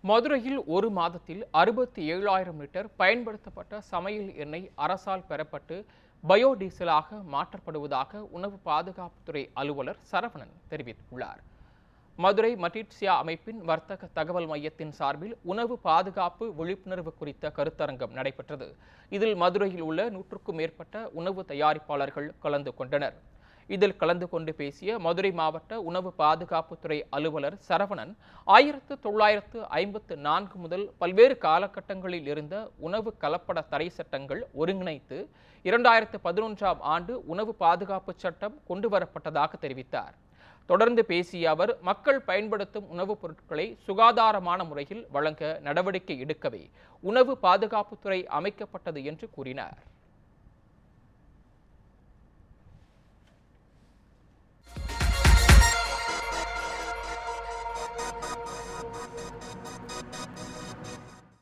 மதுரையில் ஒரு மாதத்தில் 67,000 லிட்டர் பயன்படுத்தப்பட்ட சமையல் எண்ணெய் அரசால் பெறப்பட்டு பயோடீசலாக மாற்றப்படுவதாக உணவு பாதுகாப்புத்துறை அலுவலர் சரவணன் தெரிவித்துள்ளார். மதுரை மட்டிட்சியா அமைப்பின் வர்த்தக தகவல் மையத்தின் சார்பில் உணவு பாதுகாப்பு விழிப்புணர்வு குறித்த கருத்தரங்கம் நடைபெற்றது. இதில் மதுரையில் உள்ள 100க்கும் மேற்பட்ட உணவு தயாரிப்பாளர்கள் கலந்து கொண்டனர். இதில் கலந்து கொண்டு பேசிய மதுரை மாவட்ட உணவு பாதுகாப்புத்துறை அலுவலர் சரவணன், 1954 முதல் பல்வேறு காலகட்டங்களில் இருந்த உணவு கலப்பட தடை சட்டங்கள் ஒருங்கிணைத்து 2011ஆம் ஆண்டு உணவு பாதுகாப்பு சட்டம் கொண்டுவரப்பட்டதாக தெரிவித்தார். தொடர்ந்து பேசிய அவர், மக்கள் பயன்படுத்தும் உணவுப் பொருட்களை சுகாதாரமான முறையில் வழங்க நடவடிக்கை எடுக்கவே உணவு பாதுகாப்புத்துறை அமைக்கப்பட்டது என்று கூறினார்.